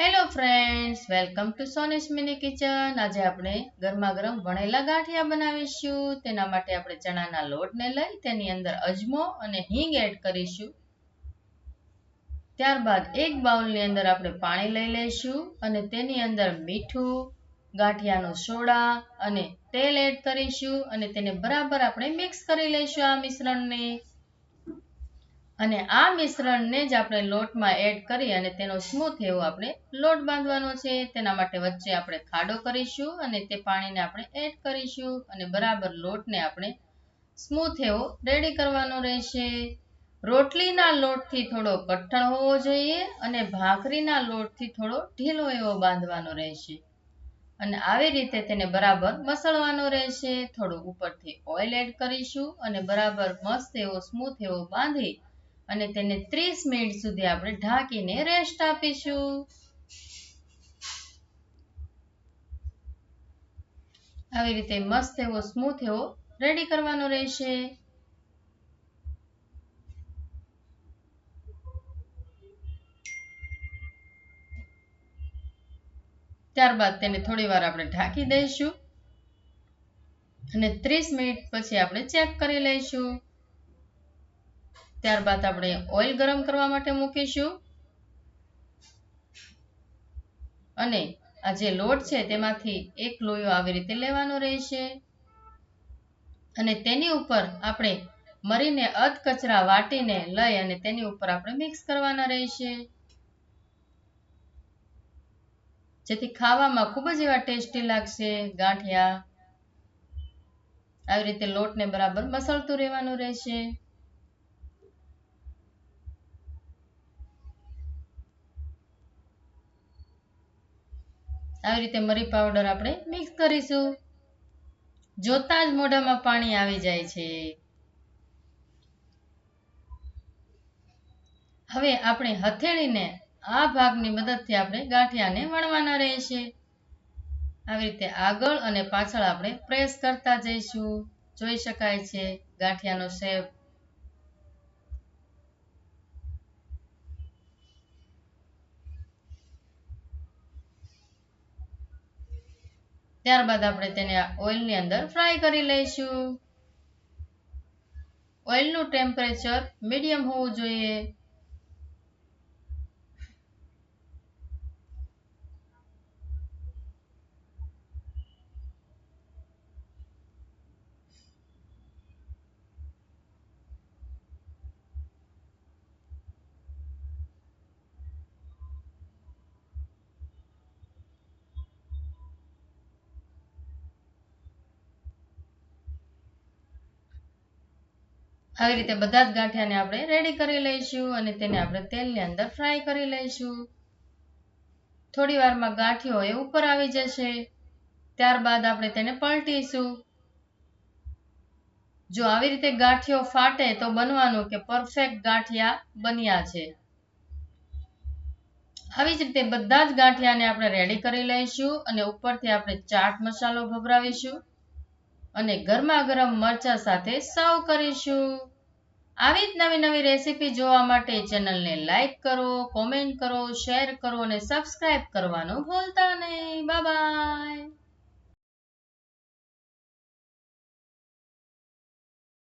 Hello friends, welcome to Soni's mini kitchen. આજે આપણે ગરમા ગરમ વણેલા ગાંઠિયા બનાવીશું. તેના માટે આપણે ચણાના લોટને લઈ તેની અંદર અજમો અને હિંગ એડ કરીશું. ત્યારબાદ એક બાઉલની અંદર આપણે પાણી લઈ લઈશું અને તેની અંદર મીઠું, ગાંઠિયાનો સોડા અને તેલ એડ કરીશું અને તેને બરાબર આપણે મિક્સ કરી લઈશું આ મિશ્રણને. અને આ મિશ્રણને જ આપણે લોટમાં એડ કરી અને તેનો સ્મૂથ એવો આપણે લોટ બાંધવાનો છે. તેના માટે વચ્ચે આપણે ખાડો કરીશું અને તે પાણીને આપણે એડ કરીશું અને બરાબર લોટને આપણે સ્મૂથ એવો રેડી કરવાનો રહેશે. રોટલીના લોટથી થોડો કઠણ હોવો જોઈએ અને ભાખરીના લોટથી થોડો ઢીલો એવો બાંધવાનો રહેશે. અને આવી રીતે તેને બરાબર મસળવાનો રહેશે. થોડું ઉપરથી ઓઇલ એડ કરીશું અને બરાબર મસ્ત એવો સ્મૂથ એવો બાંધી અને તેને 30 મિનિટ સુધી આપણે ઢાંકીને રેસ્ટ આપીશું. આવી રીતે મસ્ત એવો સ્મૂથ એવો રેડી કરવાનો રહેશે. ત્યારબાદ તેને થોડી વાર આપણે ઢાંકી દઈશું અને 30 મિનિટ પછી આપણે ચેક કરી લઈશું. ત્યારબાદ આપણે ઓઇલ ગરમ કરવા માટે મૂકીશું અને આ જે લોટ છે તેમાંથી એક લોયો આવી રીતે લેવાનો રહેશે અને તેની ઉપર આપણે મરીને અધકચરા વાટીને લઈ અને તેની ઉપર આપણે મિક્સ કરવાના રહેશે, જેથી ખાવામાં ખૂબ જ એવા ટેસ્ટી લાગશે ગાંઠિયા. આવી રીતે લોટને બરાબર મસળતું રહેવાનું રહેશે. આવી રીતે મરી પાવડર આપણે મિક્સ કરીશું. જોતા જ મોઢામાં પાણી આવી જાય છે. હવે આપણે હથેળીને આ ભાગની મદદથી આપણે ગાંઠિયાને વણવાના રહેશે. આવી રીતે આગળ અને પાછળ આપણે પ્રેસ કરતા જઈશું. જોઈ શકાય છે ગાંઠિયાનો શેપ. ત્યારબાદ આપણે તેને ઓઇલની અંદર ફ્રાય કરી લઈશું. ઓઇલનું ટેમ્પરેચર મીડિયમ હોવું જોઈએ. આવી રીતે બધા જ ગાંઠિયાને આપણે રેડી કરી લઈશું અને તેને આપણે તેલની અંદર ફ્રાય કરી લઈશું. થોડી વારમાં ગાંઠિયો એ ઉપર આવી જશે. ત્યારબાદ આપણે તેને પલટીશું. જો આવી રીતે ગાંઠિયો ફાટે તો બનવાનું કે પરફેક્ટ ગાંઠિયા બન્યા છે. આવી જ રીતે બધા જ ગાંઠિયાને આપણે રેડી કરી લઈશું અને ઉપરથી આપણે ચાટ મસાલો ભભરાવીશું અને ગરમા ગરમ મરચાં સાથે સર્વ કરીશું. આવી જ નવી નવી રેસીપી જોવા માટે ચેનલને લાઈક કરો, કોમેન્ટ કરો, શેર કરો અને સબસ્ક્રાઇબ કરવાનું ભૂલતા નહીં. Bye bye.